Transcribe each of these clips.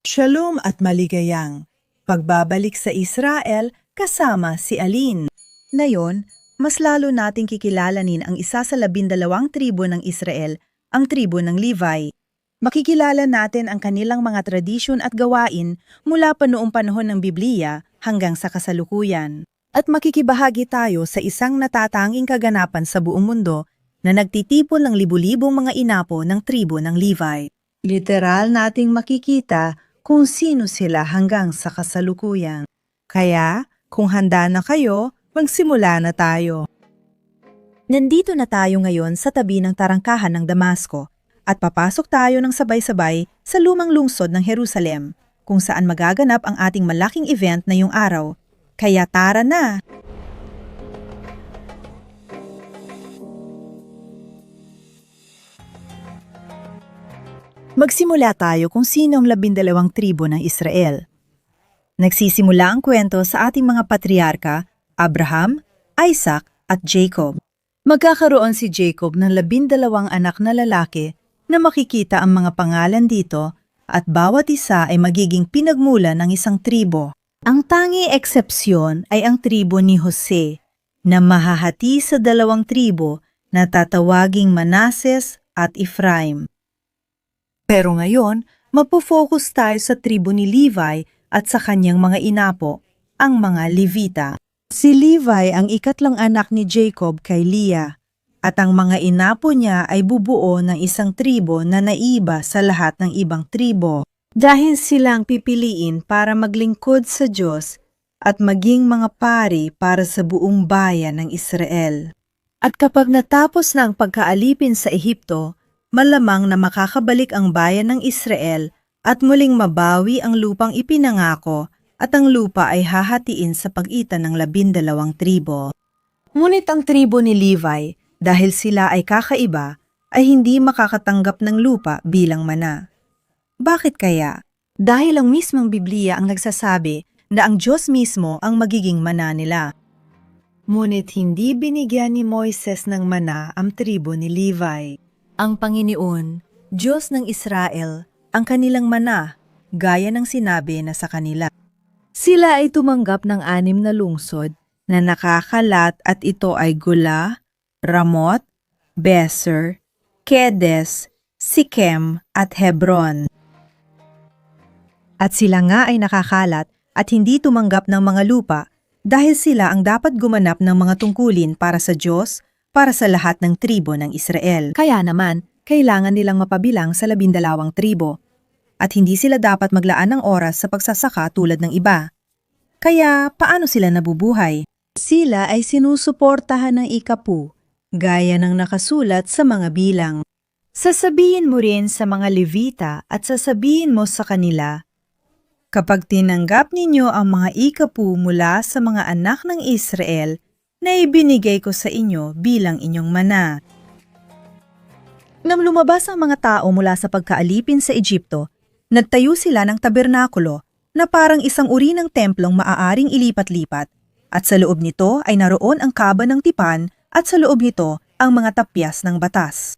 Shalom at maligayang pagbabalik sa Israel kasama si Aline. Ngayon, mas lalo nating kikilalanin ang isa sa 12 tribo ng Israel, ang tribo ng Levi. Makikilala natin ang kanilang mga tradisyon at gawain mula pa noong panahon ng Biblia hanggang sa kasalukuyan. At makikibahagi tayo sa isang natatanging kaganapan sa buong mundo na nagtitipon ng libu-libong mga inapo ng tribo ng Levi. Literal nating makikita kung sino sila hanggang sa kasalukuyan. Kaya, kung handa na kayo, magsimula na tayo. Nandito na tayo ngayon sa tabi ng tarangkahan ng Damasco at papasok tayo ng sabay-sabay sa lumang lungsod ng Jerusalem, kung saan magaganap ang ating malaking event na yung araw. Kaya tara na! Magsimula tayo kung sino ang 12 tribo ng Israel. Nagsisimula ang kwento sa ating mga patriarka, Abraham, Isaac at Jacob. Magkakaroon si Jacob ng 12 anak na lalaki na makikita ang mga pangalan dito at bawat isa ay magiging pinagmula ng isang tribo. Ang tangi eksepsyon ay ang tribo ni Jose na mahahati sa 2 tribo na tatawaging Manases at Ephraim. Pero ngayon, mapofocus tayo sa tribo ni Levi at sa kanyang mga inapo, ang mga Levita. Si Levi ang ikatlong anak ni Jacob kay Leah, at ang mga inapo niya ay bubuo ng isang tribo na naiba sa lahat ng ibang tribo. Dahil silang pipiliin para maglingkod sa Diyos at maging mga pari para sa buong bayan ng Israel. At kapag natapos na ang pagkaalipin sa Ehipto, malamang na makakabalik ang bayan ng Israel at muling mabawi ang lupang ipinangako at ang lupa ay hahatiin sa pagitan ng 12 tribo. Ngunit ang tribo ni Levi, dahil sila ay kakaiba, ay hindi makakatanggap ng lupa bilang mana. Bakit kaya? Dahil ang mismong Biblia ang nagsasabi na ang Diyos mismo ang magiging mana nila. Ngunit hindi binigyan ni Moises ng mana ang tribo ni Levi. Ang Panginoon, Diyos ng Israel, ang kanilang mana, gaya ng sinabi na sa kanila. Sila ay tumanggap ng 6 na lungsod na nakakalat at ito ay Gula, Ramot, Beser, Kedes, Sikem at Hebron. At sila nga ay nakakalat at hindi tumanggap ng mga lupa dahil sila ang dapat gumanap ng mga tungkulin para sa Diyos, para sa lahat ng tribo ng Israel. Kaya naman, kailangan nilang mapabilang sa 12 tribo at hindi sila dapat maglaan ng oras sa pagsasaka tulad ng iba. Kaya paano sila nabubuhay? Sila ay sinusuportahan ng ikapu, gaya ng nakasulat sa mga bilang. Sasabihin mo rin sa mga Levita at sasabihin mo sa kanila, kapag tinanggap ninyo ang mga ikapu mula sa mga anak ng Israel, na ibinigay ko sa inyo bilang inyong mana. Nang lumabas ang mga tao mula sa pagkaalipin sa Ehipto, nagtayo sila ng tabernakulo na parang isang uri ng templong maaaring ilipat-lipat, at sa loob nito ay naroon ang kaba ng tipan at sa loob nito ang mga tapyas ng batas.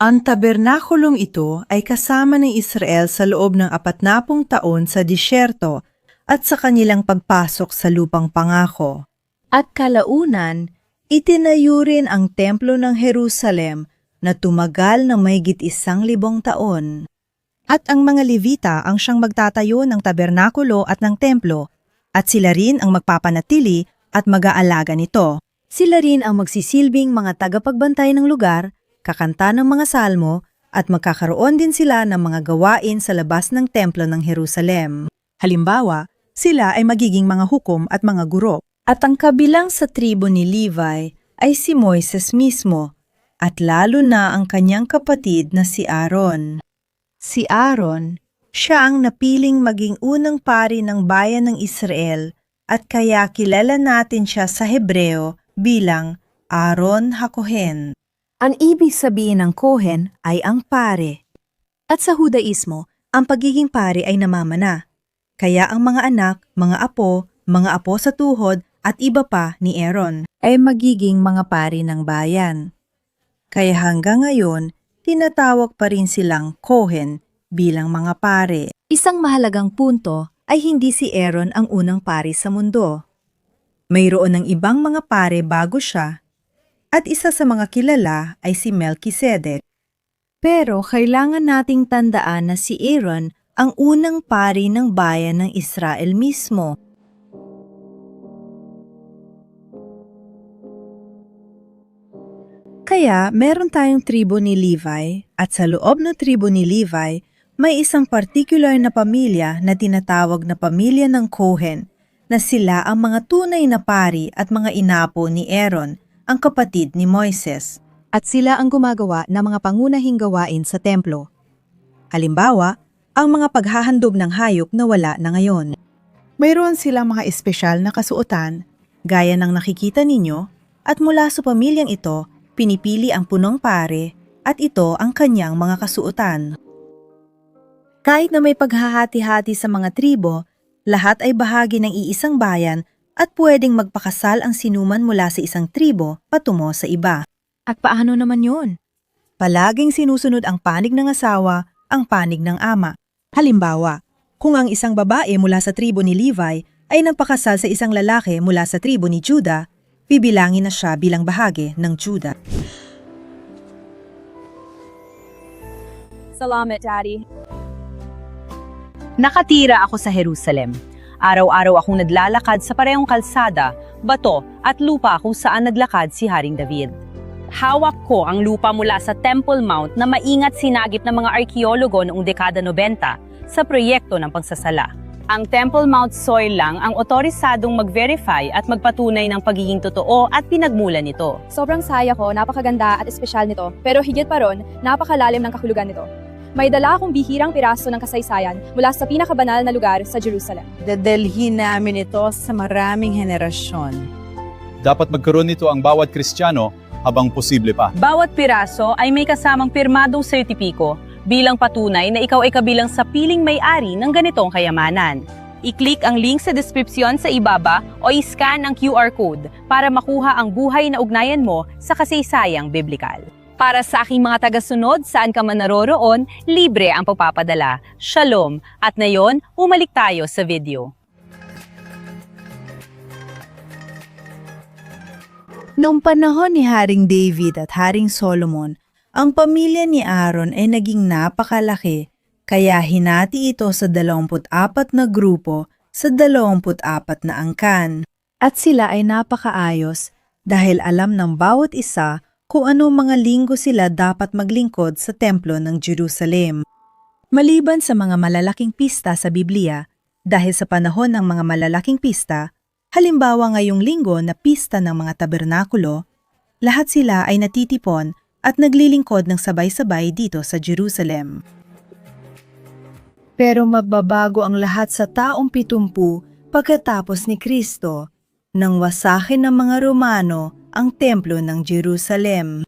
Ang tabernakulong ito ay kasama ng Israel sa loob ng 40 taon sa disyerto at sa kanilang pagpasok sa lupang pangako. At kalaunan, itinayo rin ang templo ng Jerusalem na tumagal ng mahigit 1,000 taon. At ang mga Levita ang siyang magtatayo ng tabernakulo at ng templo, at sila rin ang magpapanatili at mag-aalaga nito. Sila rin ang magsisilbing mga tagapagbantay ng lugar, kakanta ng mga salmo, at magkakaroon din sila ng mga gawain sa labas ng templo ng Jerusalem. Halimbawa, sila ay magiging mga hukom at mga guro. At ang kabilang sa tribo ni Levi ay si Moises mismo, at lalo na ang kanyang kapatid na si Aaron. Si Aaron, siya ang napiling maging unang pari ng bayan ng Israel at kaya kilala natin siya sa Hebreo bilang Aaron HaKohen. Ang ibig sabihin ng Kohen ay ang pare. At sa Hudaismo, ang pagiging pare ay namamana. Kaya ang mga anak, mga apo sa tuhod, at iba pa ni Aaron ay magiging mga pari ng bayan. Kaya hanggang ngayon, tinatawag pa rin silang Kohen bilang mga pare. Isang mahalagang punto ay hindi si Aaron ang unang pari sa mundo. Mayroon ng ibang mga pare bago siya, at isa sa mga kilala ay si Melchizedek. Pero kailangan nating tandaan na si Aaron ang unang pari ng bayan ng Israel mismo. Kaya meron tayong tribo ni Levi at sa loob ng tribo ni Levi, may isang particular na pamilya na tinatawag na pamilya ng Cohen na sila ang mga tunay na pari at mga inapo ni Aaron, ang kapatid ni Moises. At sila ang gumagawa ng mga pangunahing gawain sa templo. Halimbawa, ang mga paghahandog ng hayop na wala na ngayon. Mayroon silang mga espesyal na kasuotan, gaya ng nakikita ninyo, at mula sa pamilyang ito, pinipili ang punong pare at ito ang kanyang mga kasuotan. Kahit na may paghahati-hati sa mga tribo, lahat ay bahagi ng iisang bayan at pwedeng magpakasal ang sinuman mula sa isang tribo patungo sa iba. At paano naman yun? Palaging sinusunod ang panig ng asawa, ang panig ng ama. Halimbawa, kung ang isang babae mula sa tribo ni Levi ay nagpakasal sa isang lalaki mula sa tribo ni Judah, bibilangin na siya bilang bahagi ng Judah. Salamat, Daddy. Nakatira ako sa Jerusalem. Araw-araw akong naglalakad sa parehong kalsada, bato at lupa kung saan naglakad si Haring David. Hawak ko ang lupa mula sa Temple Mount na maingat sinagip ng mga arkeologo noong dekada 90 sa proyekto ng pagsasala. Ang Temple Mount soil lang ang otorisadong mag-verify at magpatunay ng pagiging totoo at pinagmulan nito. Sobrang saya ko, napakaganda at espesyal nito. Pero higit pa ron, napakalalim ng kahulugan nito. May dala akong bihirang piraso ng kasaysayan mula sa pinakabanal na lugar sa Jerusalem. Dadalhin namin ito sa maraming henerasyon. Dapat magkaroon nito ang bawat Kristiyano habang posible pa. Bawat piraso ay may kasamang pirmadong sertipiko bilang patunay na ikaw ay kabilang sa piling may-ari ng ganitong kayamanan. I-click ang link sa description sa ibaba o i-scan ang QR code para makuha ang buhay na ugnayan mo sa kasaysayang biblikal. Para sa aking mga tagasunod, saan ka man naroroon, libre ang pagpapadala. Shalom! At ngayon, umalik tayo sa video. Noong panahon ni Haring David at Haring Solomon, ang pamilya ni Aaron ay naging napakalaki, kaya hinati ito sa 24 na grupo sa 24 na angkan. At sila ay napakaayos dahil alam ng bawat isa kung ano mga linggo sila dapat maglingkod sa templo ng Jerusalem. Maliban sa mga malalaking pista sa Biblia, dahil sa panahon ng mga malalaking pista, halimbawa ngayong linggo na pista ng mga tabernakulo, lahat sila ay natitipon at naglilingkod ng sabay-sabay dito sa Jerusalem. Pero magbabago ang lahat sa taong 70 pagkatapos ni Kristo, nang wasakin ng mga Romano ang templo ng Jerusalem.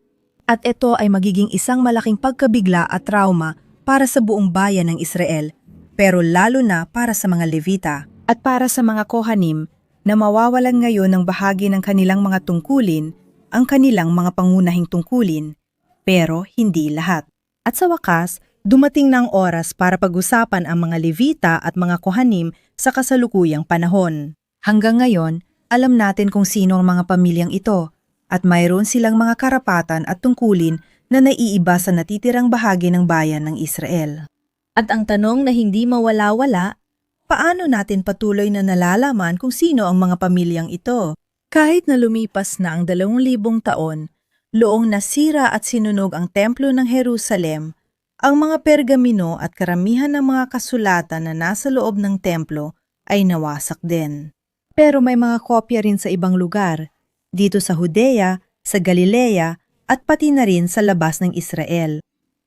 At ito ay magiging isang malaking pagkabigla at trauma para sa buong bayan ng Israel, pero lalo na para sa mga Levita at para sa mga Kohanim na mawawalan ngayon ng bahagi ng kanilang mga tungkulin, ang kanilang mga pangunahing tungkulin, pero hindi lahat. At sa wakas, dumating na ang oras para pag-usapan ang mga Levita at mga Kohanim sa kasalukuyang panahon. Hanggang ngayon, alam natin kung sino ang mga pamilyang ito at mayroon silang mga karapatan at tungkulin na naiiba sa natitirang bahagi ng bayan ng Israel. At ang tanong na hindi mawala-wala, paano natin patuloy na nalalaman kung sino ang mga pamilyang ito? Kahit na lumipas na ang 2,000 taon, loong nasira at sinunog ang templo ng Jerusalem, ang mga pergamino at karamihan ng mga kasulatan na nasa loob ng templo ay nawasak din. Pero may mga kopya rin sa ibang lugar, dito sa Judea, sa Galilea, at pati na rin sa labas ng Israel.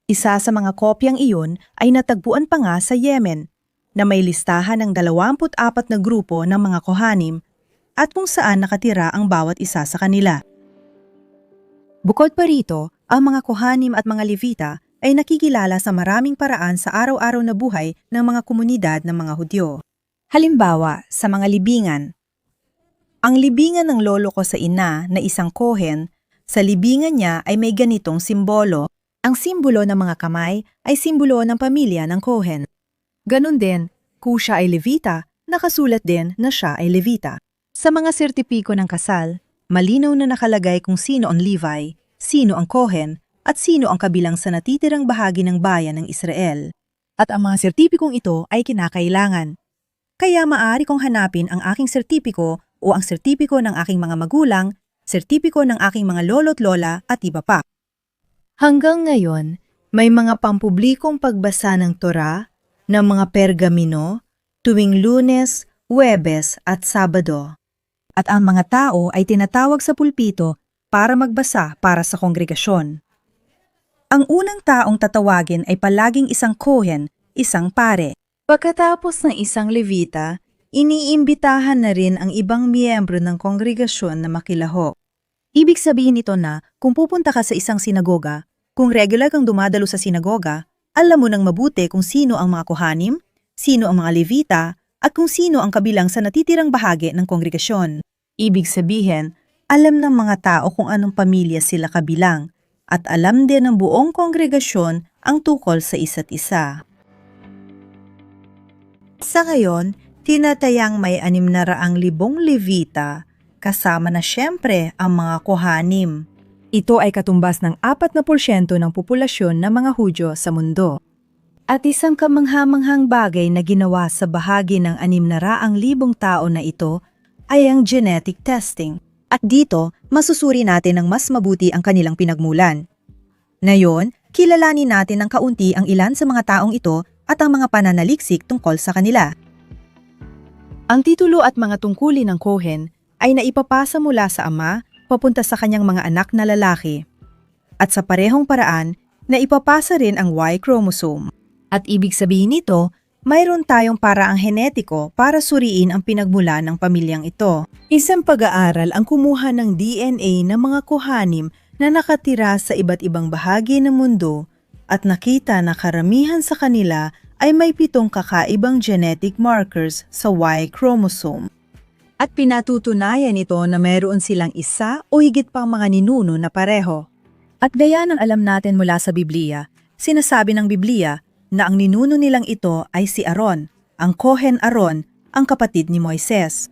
Isa sa mga kopyang iyon ay natagpuan pa nga sa Yemen, na may listahan ng 24 na grupo ng mga Kohanim at kung saan nakatira ang bawat isa sa kanila. Bukod pa rito, ang mga Kohanim at mga Levita ay nakikilala sa maraming paraan sa araw-araw na buhay ng mga komunidad ng mga Hudyo. Halimbawa, sa mga libingan. Ang libingan ng lolo ko sa ina na isang Kohen, sa libingan niya ay may ganitong simbolo. Ang simbolo ng mga kamay ay simbolo ng pamilya ng Kohen. Ganon din, kung siya ay Levita, nakasulat din na siya ay Levita. Sa mga sertipiko ng kasal, malinaw na nakalagay kung sino ang Levi, sino ang Kohen, at sino ang kabilang sa natitirang bahagi ng bayan ng Israel. At ang mga sertipikong ito ay kinakailangan. Kaya maaari kong hanapin ang aking sertipiko o ang sertipiko ng aking mga magulang, sertipiko ng aking mga lolo't lola at iba pa. Hanggang ngayon, may mga pampublikong pagbasa ng Torah, ng mga pergamino, tuwing Lunes, Huwebes at Sabado. At ang mga tao ay tinatawag sa pulpito para magbasa para sa kongregasyon. Ang unang taong tatawagin ay palaging isang Kohen, isang pare. Pagkatapos ng isang Levita, iniimbitahan na rin ang ibang miyembro ng kongregasyon na makilahok. Ibig sabihin nito na kung pupunta ka sa isang sinagoga, kung regular kang dumadalo sa sinagoga, alam mo nang mabuti kung sino ang mga kohanim, sino ang mga Levita, at kung sino ang kabilang sa natitirang bahagi ng kongregasyon. Ibig sabihin, alam ng mga tao kung anong pamilya sila kabilang, at alam din ng buong kongregasyon ang tungkol sa isa't isa. Sa ngayon, tinatayang may 600,000 Levita, kasama na siyempre ang mga kohanim. Ito ay katumbas ng 4% ng populasyon ng mga Hudyo sa mundo. At isang kamanghamanghang bagay na ginawa sa bahagi ng 600,000 tao na ito ay ang genetic testing. At dito, masusuri natin ng mas mabuti ang kanilang pinagmulan. Ngayon, kilalanin natin ng kaunti ang ilan sa mga taong ito at ang mga pananaliksik tungkol sa kanila. Ang titulo at mga tungkulin ng Kohen ay naipapasa mula sa ama papunta sa kanyang mga anak na lalaki. At sa parehong paraan, naipapasa rin ang Y chromosome. At ibig sabihin nito, mayroon tayong paraang henetiko para suriin ang pinagmula ng pamilyang ito. Isang pag-aaral ang kumuha ng DNA ng mga kohanim na nakatira sa iba't ibang bahagi ng mundo at nakita na karamihan sa kanila ay may 7 kakaibang genetic markers sa Y chromosome. At pinatutunayan ito na mayroon silang isa o higit pang mga ninuno na pareho. At gaya ng alam natin mula sa Biblia, sinasabi ng Biblia na ang ninuno nilang ito ay si Aaron, ang Kohen Aaron, ang kapatid ni Moises.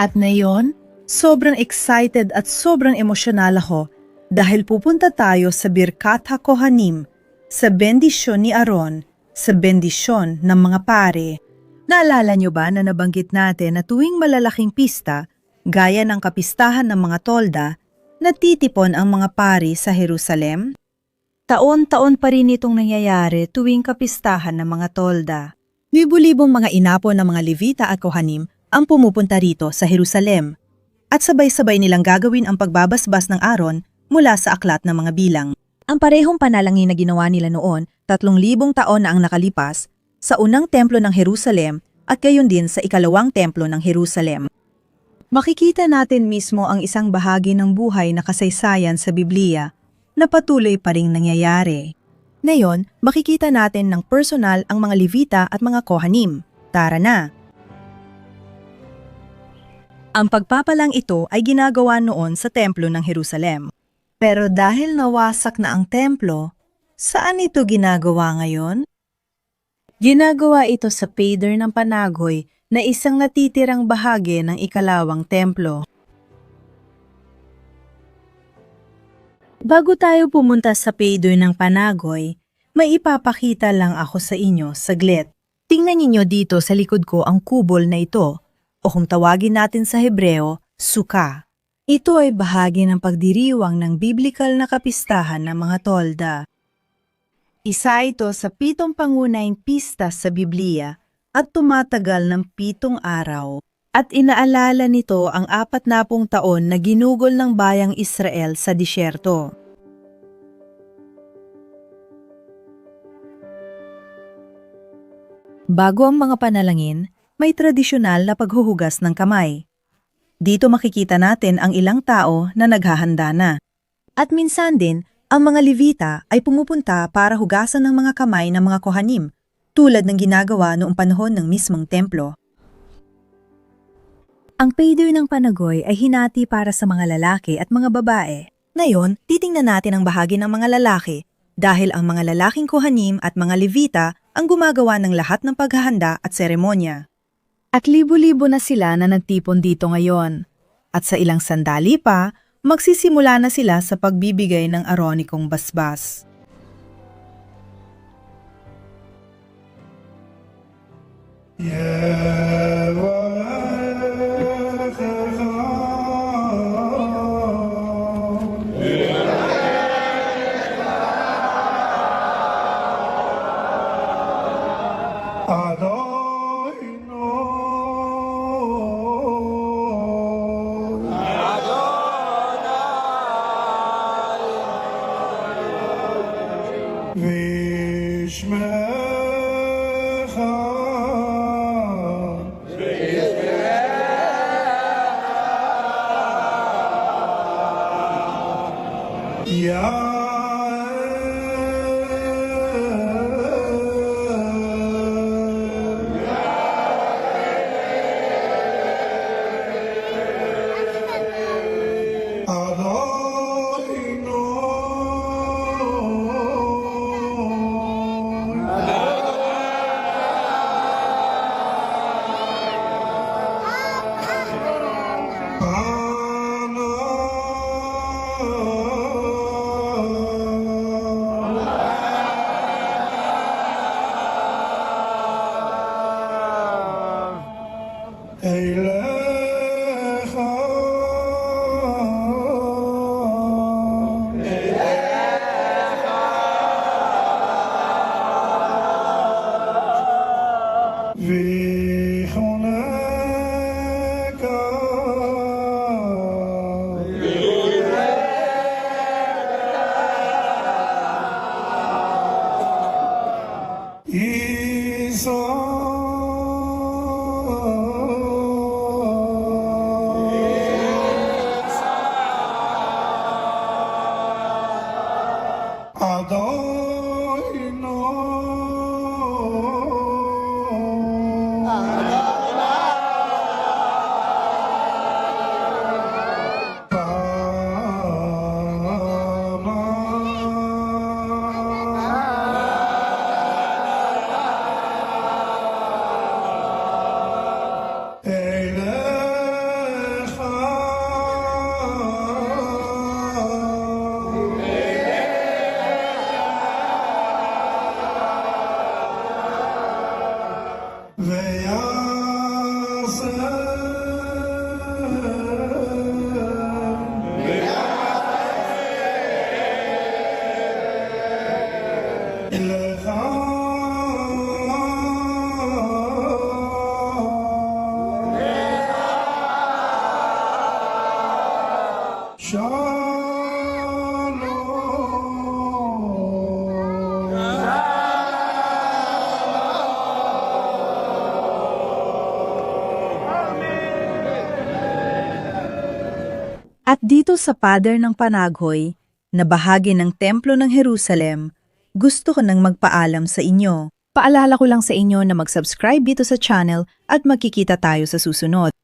At ngayon, sobrang excited at sobrang emosyonal ako dahil pupunta tayo sa Birkat HaKohanim, sa bendisyon ni Aaron, sa bendisyon ng mga pare. Naalala niyo ba na nabanggit natin na tuwing malalaking pista, gaya ng kapistahan ng mga tolda, natitipon ang mga pari sa Jerusalem? Taon-taon pa rin itong nangyayari tuwing kapistahan ng mga tolda. Libu-libong mga inapo ng mga Levita at Kohanim ang pumupunta rito sa Jerusalem. At sabay-sabay nilang gagawin ang pagbabasbas ng Aaron mula sa aklat ng mga bilang. Ang parehong panalangin na ginawa nila noon, 3,000 taon na ang nakalipas, sa unang templo ng Jerusalem at gayon din sa ikalawang templo ng Jerusalem. Makikita natin mismo ang isang bahagi ng buhay na kasaysayan sa Biblia na patuloy pa ring nangyayari. Ngayon, makikita natin ng personal ang mga Levita at mga Kohanim. Tara na! Ang pagpapalang ito ay ginagawa noon sa templo ng Jerusalem. Pero dahil nawasak na ang templo, saan ito ginagawa ngayon? Ginagawa ito sa Pader ng Panagoy na isang natitirang bahagi ng ikalawang templo. Bago tayo pumunta sa Pader ng Panagoy, may ipapakita lang ako sa inyo saglit. Tingnan ninyo dito sa likod ko ang kubol na ito, o kung tawagin natin sa Hebreo, suka. Ito ay bahagi ng pagdiriwang ng biblikal na kapistahan ng mga tolda. Isa ito sa 7 pangunahing pista sa Biblia at tumatagal ng 7 araw. At inaalala nito ang 40 taon na ginugol ng bayang Israel sa disyerto. Bago ang mga panalangin, may tradisyonal na paghuhugas ng kamay. Dito makikita natin ang ilang tao na naghahanda na. At minsan din, ang mga Levita ay pumupunta para hugasan ng mga kamay ng mga Kohanim, tulad ng ginagawa noong panahon ng mismong templo. Ang Pader ng Panagoy ay hinati para sa mga lalaki at mga babae. Ngayon, titingnan natin ang bahagi ng mga lalaki dahil ang mga lalaking kohanim at mga Levita ang gumagawa ng lahat ng paghahanda at seremonya. At libo-libo na sila na nagtipon dito ngayon. At sa ilang sandali pa, magsisimula na sila sa pagbibigay ng aronikong basbas. At dito sa pader ng Panaghoy, na bahagi ng Templo ng Jerusalem, gusto ko nang magpaalam sa inyo. Paalala ko lang sa inyo na mag-subscribe dito sa channel at magkikita tayo sa susunod.